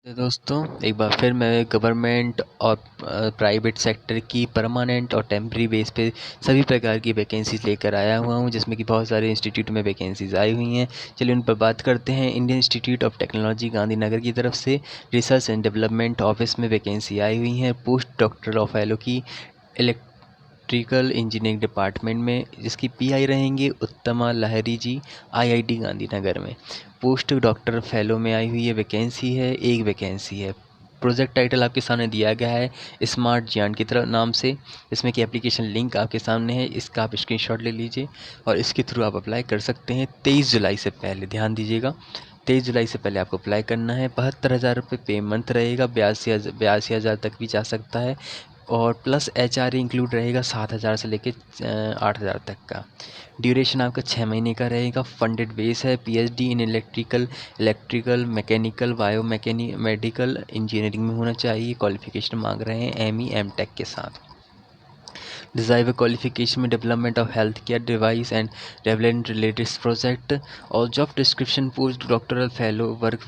तो दोस्तों, एक बार फिर मैं गवर्नमेंट और प्राइवेट सेक्टर की परमानेंट और टेम्प्रेरी बेस पे सभी प्रकार की वैकेंसीज लेकर आया हुआ हूँ, जिसमें कि बहुत सारे इंस्टीट्यूट में वैकेंसीज आई हुई हैं। चलिए उन पर बात करते हैं। Indian institute of technology Gandhinagar की तरफ से रिसर्च एंड डेवलपमेंट ऑफिस में वैकेंसी आई हुई हैं पोस्ट डॉक्टर ऑफ फेलो की इलेक्ट्रिकल इंजीनियरिंग डिपार्टमेंट में, जिसकी पीआई रहेंगे उत्तमा लहरी जी, आईआईटी गांधीनगर में। पोस्ट डॉक्टर फेलो में आई हुई है वैकेंसी है, एक वैकेंसी है। प्रोजेक्ट टाइटल आपके सामने दिया गया है स्मार्ट ज्ञान की तरफ नाम से, इसमें कि एप्लीकेशन लिंक आपके सामने है, इसका आप स्क्रीनशॉट ले लीजिए और इसके थ्रू आप अप्लाई कर सकते हैं 23 जुलाई से पहले। ध्यान दीजिएगा, 23 जुलाई से पहले आपको अप्लाई करना है। 72,000 रुपये पे मंथ रहेगा, 82,000 तक भी जा सकता है और प्लस एचआरए इंक्लूड रहेगा 7,000 से लेके 8,000 तक का। ड्यूरेशन आपका 6 महीने का रहेगा। फंडेड बेस है। PhD in electrical mechanical medical engineering में होना चाहिए। क्वालिफिकेशन मांग रहे हैं एमई एमटेक के साथ। डिज़ायर्ड क्वालिफिकेशन में development of health care device and development related project और job description post doctoral fellow work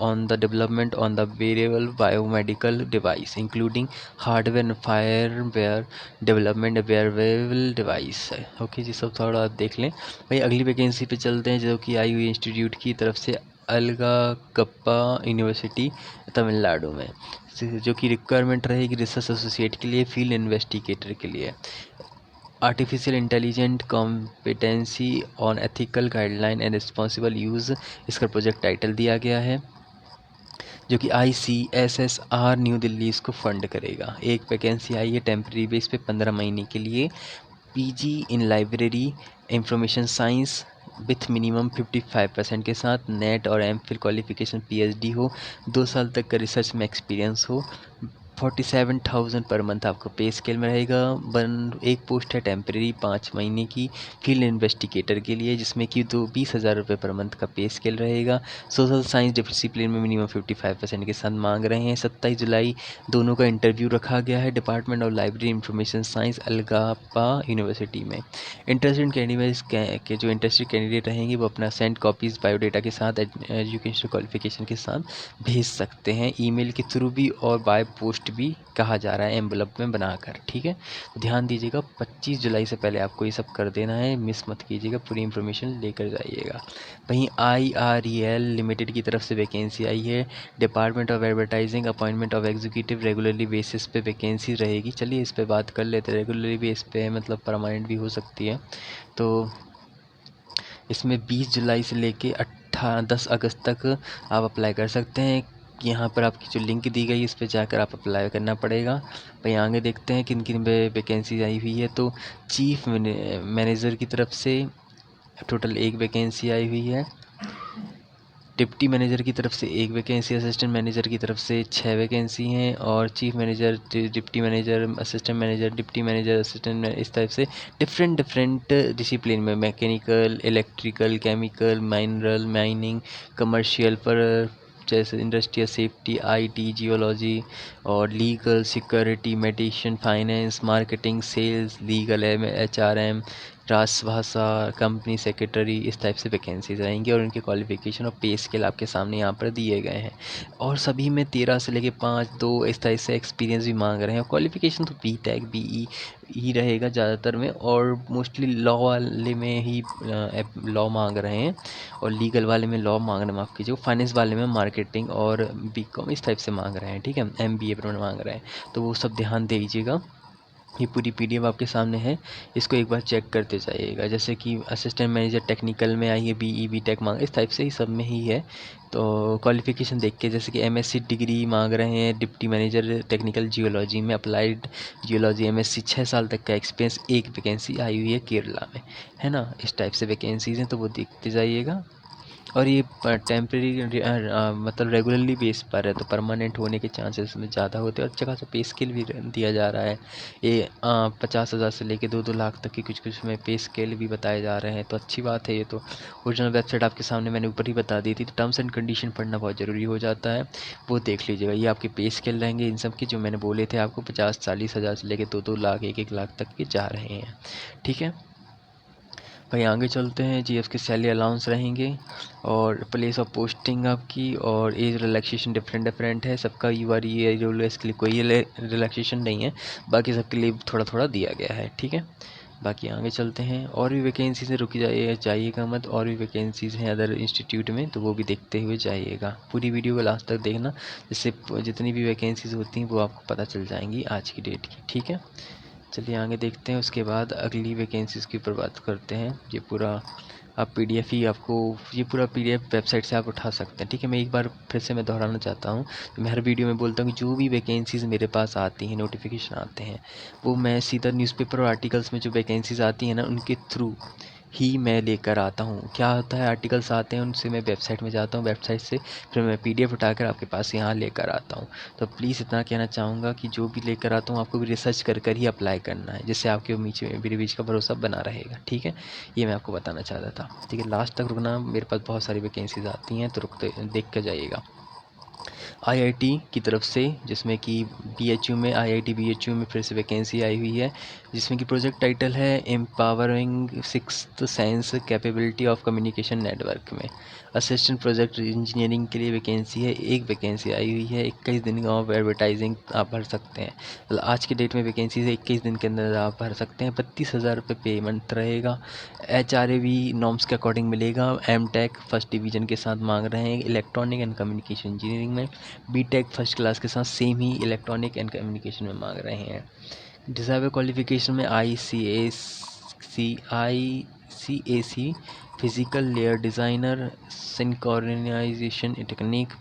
on the development on the variable biomedical device including hardware and firmware development variable device है। Okay ji, सब थोड़ा आप देख लें। भाई अगली vacancy पे चलते हैं, जो कि आई हुई इंस्टीट्यूट की तरफ से अलगा कप्पा यूनिवर्सिटी तमिलनाडु में, जो कि रिक्वायरमेंट रहेगी रिसर्च एसोसिएट के लिए, फील्ड इन्वेस्टिगेटर के लिए। Artificial intelligent competency on ethical guideline and responsible use, इसका प्रोजेक्ट टाइटल दिया गया है, जो कि ICSSR न्यू दिल्ली इसको फंड करेगा। एक वैकेंसी आई है टेम्प्रेरी बेस पे 15 महीने के लिए। PG in library information science with minimum 55% के साथ, नेट और एमफिल क्वालिफिकेशन पीएचडी हो, 2 साल तक का रिसर्च में एक्सपीरियंस हो। 47,000 पर मंथ आपको पे स्केल में रहेगा। एक पोस्ट है टेम्प्रेरी 5 महीने की फील्ड इन्वेस्टिगेटर के लिए, जिसमें कि 20,000 रुपये पर मंथ का पे स्केल रहेगा। सोशल साइंस डिसिप्लिन में मिनिमम 55% के साथ मांग रहे हैं। 27 जुलाई दोनों का इंटरव्यू रखा गया है department of library information science Alagappa university में। इंटरेस्टेड कैंडिडेट्स के जो इंटरेस्टेड कैंडिडेट रहेंगे वो अपना सेंड कॉपीज़ बायोडेटा के साथ एजुकेशनल क्वालिफिकेशन के साथ भेज सकते हैं, ईमेल के थ्रू भी और बाय पोस्ट भी कहा जा रहा है, एम्बलप में बनाकर। ठीक है, तो ध्यान दीजिएगा 25 जुलाई से पहले आपको ये सब कर देना है, मिस मत कीजिएगा, पूरी इन्फॉर्मेशन लेकर जाइएगा। वहीं IREL लिमिटेड की तरफ से वैकेंसी आई है department of advertising appointment of executive regularly basis पे वैकेंसी रहेगी। चलिए इस पे बात कर लेते हैं। रेगुलरली बेस पे मतलब परमानेंट भी हो सकती है। तो इसमें 20 जुलाई से लेके 10 अगस्त तक आप अप्लाई कर सकते हैं। यहाँ पर आपकी जो लिंक दी गई है इस पर जाकर आप अप्लाई करना पड़ेगा। भाई आगे देखते हैं किन किन पे वैकेंसी आई हुई है। तो चीफ मैनेजर की तरफ से टोटल एक वैकेंसी आई हुई है। डिप्टी मैनेजर की तरफ से एक वैकेंसी, असिस्टेंट मैनेजर की तरफ से 6 वैकेंसी हैं और chief manager, deputy manager, assistant manager, deputy manager, assistant इस टाइप से डिफरेंट डिसिप्लिन में mechanical, electrical, chemical, mineral, mining, commercial पर जैसे इंडस्ट्रियल सेफ्टी, IT, जियोलॉजी और legal, security, medicine, finance, marketing, sales, legal, HRM, राजभाषा, company secretary, इस type से vacancies रहेंगी और उनके क्वालिफिकेशन और पे स्केल आपके सामने यहाँ पर दिए गए हैं। और सभी में 13 से लेके 5, 2 इस टाइप से एक्सपीरियंस भी मांग रहे हैं। और क्वालिफिकेशन तो BTech, BE ही रहेगा ज़्यादातर में, और मोस्टली लॉ वाले में ही लॉ मांग रहे हैं और लीगल वाले में लॉ मांग रहे हैं, माफ़ कीजिए, फाइनेंस वाले में मार्केटिंग और BCom इस टाइप से मांग रहे हैं। ठीक है, MBA पर मांग रहे हैं, तो वो सब ध्यान दे दीजिएगा। ये पूरी PDF आपके सामने है, इसको एक बार चेक करते जाइएगा। जैसे कि असिस्टेंट मैनेजर टेक्निकल में आई है, BE BTech मांग, इस टाइप से ही सब में ही है। तो क्वालिफिकेशन देख के, जैसे कि MSc डिग्री मांग रहे हैं डिप्टी मैनेजर टेक्निकल जियोलॉजी में, अप्लाइड जियोलॉजी MSc 6 साल तक का एक्सपीरियंस, एक वैकेंसी आई हुई है केरला में, है ना। इस टाइप से वैकेंसीज हैं, तो वो देखते जाइएगा। और ये टेम्प्रेरी मतलब रेगुलरली बेस पर है, तो परमानेंट होने के चांसेस में ज़्यादा होते हैं और अच्छा खासा पे स्केल भी दिया जा रहा है। ये 50,000 से लेके 2-2 लाख तक की कुछ कुछ में पे स्केल भी बताए जा रहे हैं, तो अच्छी बात है ये तो। ओरिजिनल वेबसाइट आपके सामने मैंने ऊपर ही बता दी थी, तो टर्म्स एंड कंडीशन पढ़ना बहुत ज़रूरी हो जाता है, वो देख लीजिएगा। ये आपके पे स्केल रहेंगे इन सब के, जो मैंने बोले थे आपको, 50-40 हज़ार से लेके 2-2 लाख 1-1 लाख तक के जा रहे हैं। ठीक है, भाई आगे चलते हैं जी। इसके सैलरी अलाउंस रहेंगे और प्लेस ऑफ पोस्टिंग आपकी और एज रिलैक्सेशन डिफरेंट डिफरेंट है सबका। ये रूल इसके लिए कोई रिलैक्सेशन नहीं है, बाकी सबके लिए थोड़ा थोड़ा दिया गया है, ठीक है। बाकी आगे चलते हैं। और भी वैकेंसीज रुक जाइएगा मत, और भी वैकेंसीज़ हैं अदर इंस्टीट्यूट में, तो वो भी देखते हुए जाइएगा। पूरी वीडियो को लास्ट तक देखना, जिससे जितनी भी वैकेंसीज़ होती हैं वो आपको पता चल जाएंगी आज की डेट की, ठीक है। चलिए आगे देखते हैं। उसके बाद अगली वैकेंसीज़ की ऊपर बात करते हैं। ये पूरा आप पीडीएफ ही आपको, ये पूरा पीडीएफ वेबसाइट से आप उठा सकते हैं, ठीक है। मैं एक बार फिर से मैं दोहराना चाहता हूँ, तो मैं हर वीडियो में बोलता हूँ कि जो भी वैकेंसीज़ मेरे पास आती हैं, नोटिफिकेशन आते हैं, वो मैं सीधा न्यूज़पेपर और आर्टिकल्स में जो वैकेंसीज़ आती हैं ना, उनके थ्रू ही मैं लेकर आता हूँ। क्या होता है, आर्टिकल्स आते हैं, उनसे मैं वेबसाइट में जाता हूँ, वेबसाइट से फिर मैं पीडीएफ उठाकर आपके पास यहाँ लेकर आता हूँ। तो प्लीज़ इतना कहना चाहूँगा कि जो भी लेकर आता हूँ आपको भी रिसर्च कर कर ही अप्लाई करना है, जिससे आपके मेरे बीच का भरोसा बना रहेगा, ठीक है। ये मैं आपको बताना चाहता था, ठीक है। लास्ट तक रुकना, मेरे पास बहुत सारी वैकेंसीज आती हैं, तो रुकते देख कर जाइएगा। आईआईटी की तरफ से, जिसमें कि बीएचयू में, आईआईटी बीएचयू में फिर से वैकेंसी आई हुई है, जिसमें कि प्रोजेक्ट टाइटल है empowering sixth sense capability of communication network में असिस्टेंट प्रोजेक्ट इंजीनियरिंग के लिए वैकेंसी है। एक वैकेंसी आई हुई है, 21 दिन ऑफ एडवर्टाइजिंग आप भर सकते हैं। मतलब आज के डेट में वैकेंसी से 21 दिन के अंदर आप भर सकते हैं। 32,000 रुपये पेमेंट रहेगा। HRAV नॉर्म्स के अकॉर्डिंग मिलेगा। एमटेक फर्स्ट डिवीज़न के साथ मांग रहे हैं इलेक्ट्रॉनिक एंड कम्युनिकेशन इंजीनियरिंग में। बीटेक फर्स्ट क्लास के साथ सेम ही इलेक्ट्रॉनिक एंड कम्युनिकेशन में मांग रहे हैं। डिज़ायरेबल क्वालिफिकेशन में ICAC physical layer designer, synchronisation technique,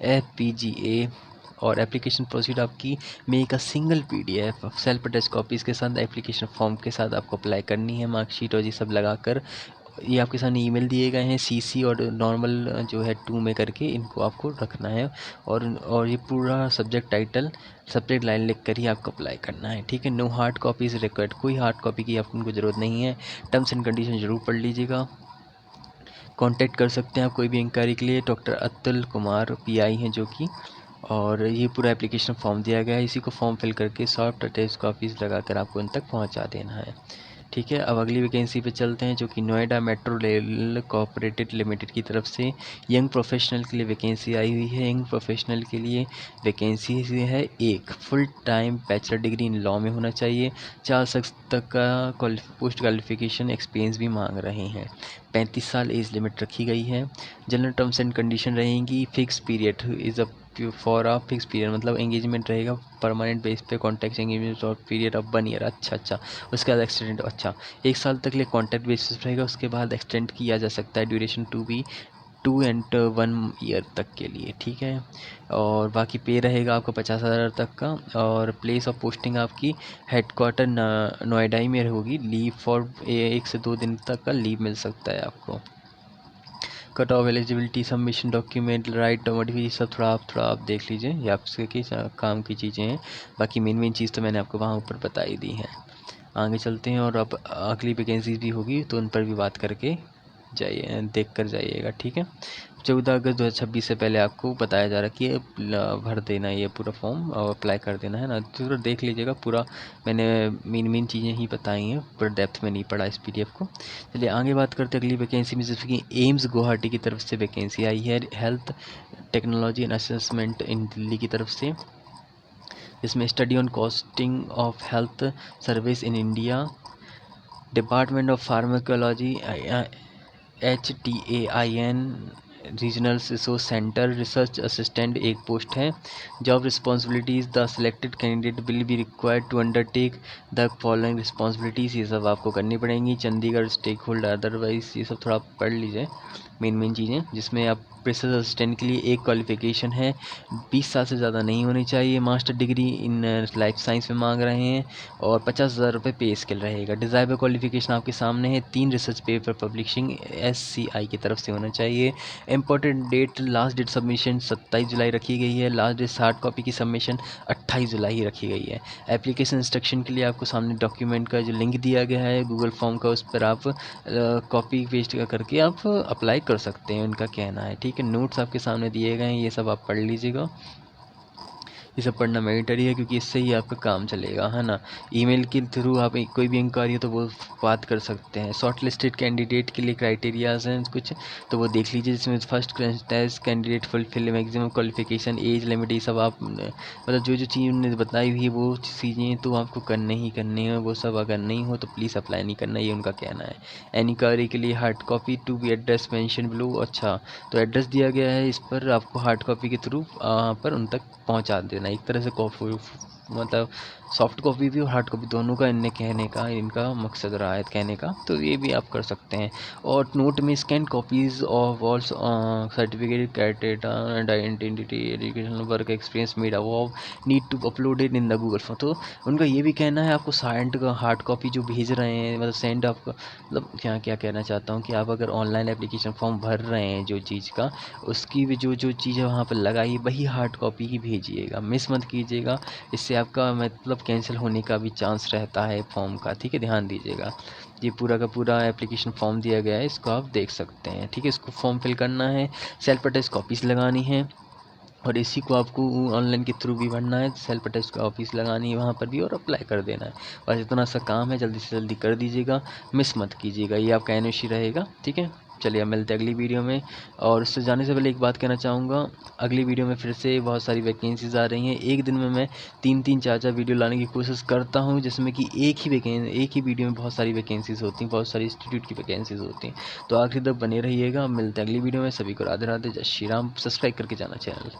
FPGA। और एप्लीकेशन प्रोसीड आपकी make a single PDF self attach copies के साथ एप्लीकेशन फॉर्म के साथ आपको अप्लाई करनी है। मार्कशीट और ये सब लगाकर ये आपके सामने ईमेल दिए गए हैं, CC और नॉर्मल जो है 2 में करके इनको आपको रखना है। और ये पूरा सब्जेक्ट लाइन लिख कर ही आपको अप्लाई करना है, ठीक है। नो हार्ड कॉपीज़ रिक्वायर्ड, कोई हार्ड कॉपी की आपको ज़रूरत नहीं है। टर्म्स एंड कंडीशन ज़रूर पढ़ लीजिएगा। कांटेक्ट कर सकते हैं आप कोई भी इंक्वायरी के लिए। डॉक्टर अतुल कुमार PI हैं जो कि, और ये पूरा एप्लीकेशन फॉर्म दिया गया है, इसी को फॉर्म फिल करके सॉफ्ट अटैच कॉपीज़ लगाकर आपको उन तक पहुंचा देना है, ठीक है। अब अगली वैकेंसी पे चलते हैं, जो कि Noida metro rail cooperative limited की तरफ से यंग प्रोफेशनल के लिए वैकेंसी आई हुई है। यंग प्रोफेशनल के लिए वैकेंसी है एक full time bachelor degree in law में होना चाहिए। 4 शख्स तक का पोस्ट क्वालिफिकेशन एक्सपीरियंस भी मांग रहे हैं। 35 साल एज लिमिट रखी गई है। जनरल टर्म्स एंड कंडीशन रहेंगी। Fix period is a for a fix period, मतलब एंगेजमेंट रहेगा परमानेंट बेस पे, कॉन्ट्रैक्ट एंगेजमेंट और पीरियड ऑफ 1 ईयर। अच्छा। उसके बाद एक्सटेंड, अच्छा 1 साल तक लिए कॉन्ट्रैक्ट बेसिस रहेगा, उसके बाद एक्सटेंड किया जा सकता है duration to be 2 and 1 year तक के लिए, ठीक है। और बाकी पे रहेगा आपका 50,000 तक का। और प्लेस ऑफ पोस्टिंग आपकी हेडक्वार्टर नोएडा ही में होगी। लीव फॉर 1 से 2 दिन तक का लीव मिल सकता है आपको। Cut off eligibility, submission document, right modification, सब थोड़ा आप देख लीजिए, ये आपके काम की चीज़ें हैं। बाकी मेन चीज़ तो मैंने आपको वहाँ ऊपर बता ही दी है। आगे चलते हैं, और अब अगली वैकेंसीज भी होगी तो उन पर भी बात करके जाइए, देख कर जाइएगा, ठीक है। 14 अगस्त 2026 से पहले आपको बताया जा रहा है कि भर देना है ये पूरा फॉर्म और अप्लाई कर देना है ना, तो देख लीजिएगा पूरा। मैंने मेन चीज़ें ही बताई हैं, पर डेप्थ में नहीं पढ़ा इस PDF को। चलिए आगे बात करते हैं अगली वैकेंसी में, जैसे कि एम्स गुवाहाटी की तरफ से वैकेंसी आई है health technology and assessment in Delhi की तरफ से। इसमें study on costing of health service in India, department of pharmacology, HTAIN regional resource centre, research assistant एक पोस्ट है। Job responsibilities, the selected candidate will be required to undertake the following responsibilities, ये सब आपको करनी पड़ेंगी। Chandigarh stake holder otherwise, ये सब थोड़ा पढ़ लीजिए मेन चीज़ें। जिसमें आप रिसर्च असिस्टेंट के लिए एक क्वालिफिकेशन है, 20 साल से ज़्यादा नहीं होनी चाहिए। Master degree in life science में मांग रहे हैं, और 50,000 रुपये पे स्केल रहेगा। डिज़ायरेबल क्वालिफिकेशन आपके सामने है, 3 रिसर्च पेपर पब्लिशिंग SCI की तरफ से होना चाहिए। Important date, last date submission 27 जुलाई रखी गई है। लास्ट डेट हार्ड कॉपी की सबमिशन 28 जुलाई रखी गई है। एप्लीकेशन इंस्ट्रक्शन के लिए आपको सामने डॉक्यूमेंट का जो लिंक दिया गया है गूगल फॉर्म का, उस पर आप कॉपी पेस्ट करके आप अप्लाई कर सकते हैं, उनका कहना है, ठीक है। नोट्स आपके सामने दिए गए हैं, ये सब आप पढ़ लीजिएगा। ये सब पढ़ना मैंडेटरी है, क्योंकि इससे ही आपका काम चलेगा, है ना। ईमेल के थ्रू आप कोई भी इंक्वायरी हो तो वो बात कर सकते हैं। शॉर्ट लिस्टेड कैंडिडेट के लिए क्राइटेरियाज हैं कुछ, तो वो देख लीजिए, जिसमें first test candidate fulfil maximum qualification, age limit, ये सब आप मतलब जो जो चीज़ उन्होंने बताई हुई है वो चीज़ें तो आपको करने ही करनी है। वो सब अगर नहीं हो तो प्लीज़ अप्लाई नहीं करना, ये उनका कहना है। एनी के लिए hard copy to be address mention below. अच्छा, तो एड्रेस दिया गया है, इस पर आपको हार्ड कॉपी के थ्रू पर उन तक पहुंचा देना। एक तरह से कॉपी मतलब सॉफ्ट कॉपी भी और हार्ड कॉपी दोनों का इनने कहने का इनका मकसद रहा है कहने का, तो ये भी आप कर सकते हैं। और नोट में scan copies of all certificate, criteria and identity, educational work experience made above need to uploaded in the Google form. तो उनका ये भी कहना है आपको साइंट का हार्ड कॉपी जो भेज रहे हैं, मतलब सेंड आपका मतलब क्या क्या कहना चाहता हूँ कि आप अगर ऑनलाइन एप्लीकेशन फॉर्म भर रहे हैं जो चीज़ का, उसकी भी जो जो चीज़ है वहाँ पर लगाई वही हार्ड कॉपी ही भेजिएगा, मिस मत कीजिएगा। इससे आपका मतलब कैंसिल होने का भी चांस रहता है फॉर्म का, ठीक है, ध्यान दीजिएगा। ये पूरा का पूरा एप्लीकेशन फॉर्म दिया गया है, इसको आप देख सकते हैं, ठीक है। इसको फॉर्म फिल करना है, सेल्फ अटेस्ट कॉपीज़ लगानी है, और इसी को आपको ऑनलाइन के थ्रू भी भरना है, सेल्फ अटेस्ट का ऑफिस लगानी है वहाँ पर भी, और अप्लाई कर देना है। बस इतना सा काम है, जल्दी से जल्दी कर दीजिएगा, मिस मत कीजिएगा, ये आपका एनओसी रहेगा, ठीक है। चलिए अब मिलते हैं अगली वीडियो में। और उससे जाने से पहले एक बात कहना चाहूँगा, अगली वीडियो में फिर से बहुत सारी वैकेंसीज़ आ रही हैं। एक दिन में मैं 3-3 4-4 वीडियो लाने की कोशिश करता हूँ, जिसमें कि एक ही वीडियो में बहुत सारी वैकेंसीज़ होती हैं, बहुत सारी इंस्टीट्यूट की वैकेंसीज़ होती हैं। तो आखिर तक बने रहिएगा, मिलते हैं अगली वीडियो में। सभी को राधे राधे, जय श्री राम। सब्सक्राइब करके जाना चैनल।